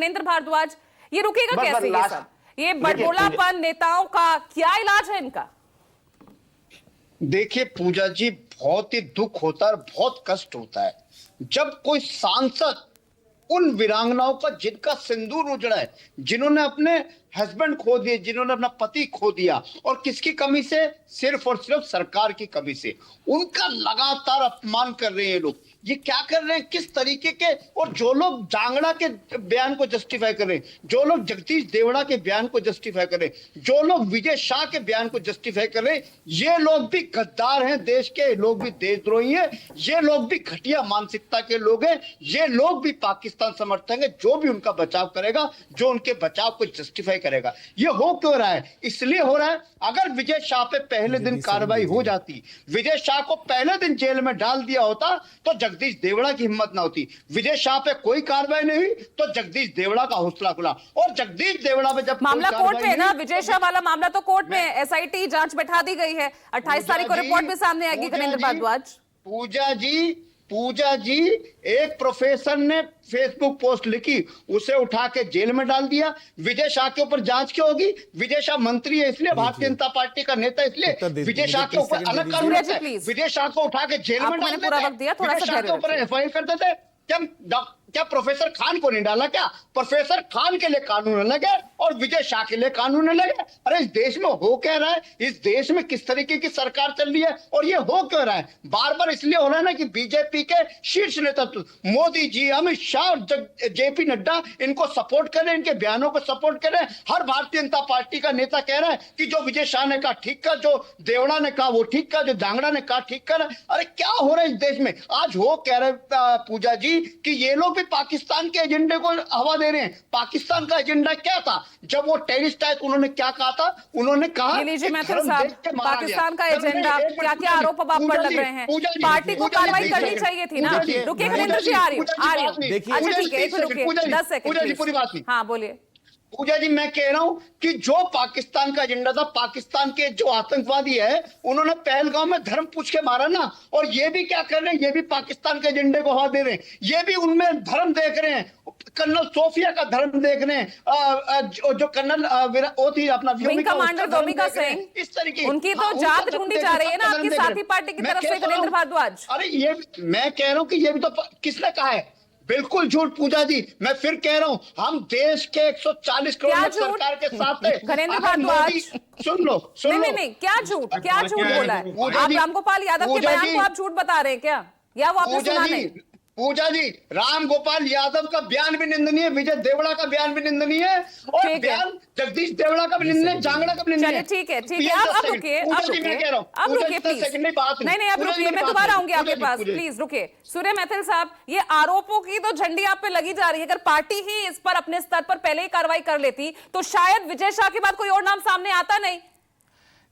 घनेंद्र भारद्वाज, ये रुकेगा कैसे? ये सब ये देखिए, बड़बोलापन नेताओं का क्या इलाज है इनका? देखिए पूजा जी, बहुत ही दुख होता है, बहुत कष्ट होता है जब कोई सांसद उन वीरांगनाओं का जिनका सिंदूर उजड़ा है, जिन्होंने अपने हस्बैंड खो दिए, जिन्होंने अपना पति खो दिया, और किसकी कमी से? सिर्फ और सिर्फ सरकार की कमी से। उनका लगातार अपमान कर रहे हैं लोग। ये क्या कर रहे हैं, किस तरीके के? और जो लोग जांगड़ा के बयान को जस्टिफाई कर रहे हैं, जो लोग जगदीश देवड़ा के बयान को जस्टिफाई कर रहे हैं, जो लोग विजय शाह के बयान को जस्टिफाई कर रहे हैं, ये लोग भी गद्दार हैं, देश के लोग भी देशद्रोही हैं, ये लोग भी घटिया मानसिकता के लोग हैं, ये लोग भी पाकिस्तान समर्थक हैं। जो भी उनका बचाव करेगा, जो उनके बचाव को जस्टिफाई करेगा। ये हो क्यों रहा है? इसलिए हो रहा है, अगर विजय शाह पे पहले दिन कार्रवाई हो जाती, विजय शाह को पहले दिन जेल में डाल दिया होता, तो जगदीश देवड़ा की हिम्मत ना होती। विजय शाह पे कोई कार्रवाई नहीं हुई तो जगदीश देवड़ा का हौसला खुला, और जगदीश देवड़ा पे जब मामला कोर्ट में है ना, विजय शाह वाला मामला तो कोर्ट में है, एसआईटी जांच बैठा दी गई है, 28 तारीख को रिपोर्ट भी सामने आएगी। घनेंद्र भारद्वाज, पूजा जी, एक प्रोफेसर ने फेसबुक पोस्ट लिखी, उसे उठा के जेल में डाल दिया। विजय शाह के ऊपर जांच क्यों होगी? विजय शाह मंत्री है इसलिए, भारतीय जनता पार्टी का नेता इसलिए विजय शाह के ऊपर अलग कानून है। विजय शाह को उठा के जेल में डाल देते, विजय शाह के ऊपर एफआईआर करते थे। क्या प्रोफेसर खान को नहीं डाला? क्या प्रोफेसर खान के लिए कानून अलग है और विजय शाह के लिए कानून अलग है? अरे इस देश में हो क्या रहा है? इस देश में किस तरीके की सरकार चल रही है? और ये हो क्यों रहा है? बार बार इसलिए हो रहा है ना कि बीजेपी के शीर्ष नेतृत्व मोदी जी, अमित शाह और जेपी नड्डा इनको सपोर्ट कर रहे हैं, इनके बयानों को सपोर्ट कर रहे हैं। हर भारतीय जनता पार्टी का नेता कह रहा है कि जो विजय शाह ने कहा ठीक कर, जो देवड़ा ने कहा वो ठीक कर, जो जांगड़ा ने कहा ठीक कर। अरे क्या हो रहा है इस देश में? आज हो कह रहे पूजा जी कि ये लोग पाकिस्तान के एजेंडे को हवा दे रहे हैं। पाकिस्तान का एजेंडा क्या था जब वो टेररिस्ट आए? उन्होंने क्या कहा था? उन्होंने कहा पाकिस्तान का एजेंडा, क्या क्या आरोप अब आप पर लग रहे हैं? पार्टी को कार्रवाई करनी चाहिए थी ना। रुकिए घनेंद्र जी, आ रही हूँ। अच्छा ठीक है, 10 सेकंड पूरी बात नहीं। हाँ बोलिए। पूजा जी, मैं कह रहा हूं कि जो पाकिस्तान का एजेंडा था, पाकिस्तान के जो आतंकवादी है उन्होंने पहलगांव में धर्म पूछ के मारा ना, और ये भी क्या कर रहे हैं? ये भी पाकिस्तान के एजेंडे को हवा दे रहे हैं। ये भी उनमें धर्म देख रहे हैं, कर्नल सोफिया का धर्म देख रहे हैं, जो कर्नल वो थी अपना विंग कमांडर डोमिका सिंह, इस तरीके उनकी तो जात ढूंढी जा रही है ना आपकी साथी पार्टी की तरफ से। घनेंद्र भारद्वाज, अरे ये मैं कह रहा हूं कि ये भी तो किसने कहा है? बिल्कुल झूठ पूजा जी। मैं फिर कह रहा हूं, हम देश के 140 करोड़ सरकार के साथ है। घनेंद्र भारद्वाज, सुन लो। नहीं, क्या झूठ बोला है? आप रामगोपाल यादव के बयान को आप झूठ बता रहे हैं क्या, या वो आपने सुना नहीं? पूजा जी, रामगोपाल यादव का बयान भी निंदनीय है, विजय देवड़ा का बयान भी निंदनीय है, और बयान जगदीश देवड़ा का भी निंदनीय है, जांगड़ा का भी निंदनीय है। ठीक है, अब रुकिए प्लीज। नहीं, अब रुकिए, मैं दोबारा आऊंगी आपके पास, प्लीज रुकिए। सूर्य मैथिल साहब, ये आरोपों की तो झंडी आप पे लगी जा रही है। अगर पार्टी ही इस पर अपने स्तर पर पहले ही कार्रवाई कर लेती तो शायद विजय शाह के बाद कोई और नाम सामने आता नहीं।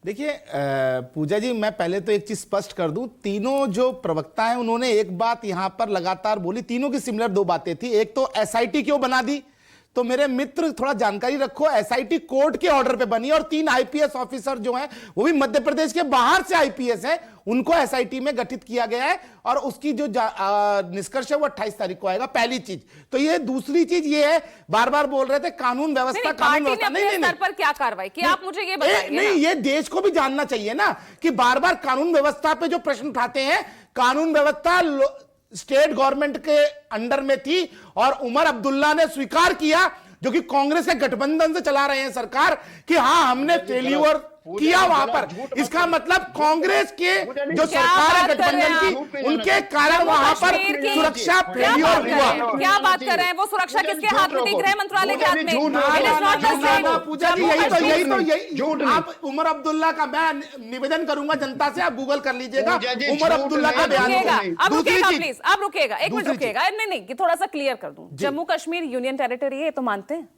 देखिए पूजा जी, मैं पहले तो एक चीज स्पष्ट कर दूं, तीनों जो प्रवक्ता हैं उन्होंने एक बात यहां पर लगातार बोली, तीनों की सिमिलर दो बातें थी। एक तो एसआईटी क्यों बना दी, तो मेरे मित्र थोड़ा जानकारी रखो, एसआईटी कोर्ट के ऑर्डर पे बनी, और 3 आईपीएस ऑफिसर जो हैं वो भी मध्य प्रदेश के बाहर से आईपीएस हैं, उनको एसआईटी में गठित किया गया है, और उसकी जो निष्कर्ष है वो 28 तारीख को आएगा। पहली चीज तो ये। दूसरी चीज ये है, बार बार बोल रहे थे कानून व्यवस्था, कानून व्यवस्था। नहीं, पर क्या कार्रवाई की आप मुझे ये बताइए। नहीं, ये देश को भी जानना चाहिए ना कि बार बार कानून व्यवस्था पे जो प्रश्न उठाते हैं, कानून व्यवस्था स्टेट गवर्नमेंट के अंडर में थी, और उमर अब्दुल्ला ने स्वीकार किया, जो कि कांग्रेस के गठबंधन से चला रहे हैं सरकार, कि हाँ हमने फेल्यूर किया वहां पर। इसका मतलब कांग्रेस के जो सरकार है गठबंधन की, उनके कारण वहां पर सुरक्षा फेल्यूर हुआ। क्या बात कर रहे हैं? वो सुरक्षा किसके हाथ में थी? गृह मंत्रालय के हाथ में। पूजा जी, यही आप उमर अब्दुल्ला का, मैं निवेदन करूंगा जनता से, आप गूगल कर लीजिएगा उमर अब्दुल्ला का बयान। अब रुकिएगा प्लीज, अब रुकिएगा, एक मिनट रुकिएगा। नहीं, थोड़ा सा क्लियर कर दूं, जम्मू कश्मीर यूनियन टेरिटरी है, तो मानते हैं?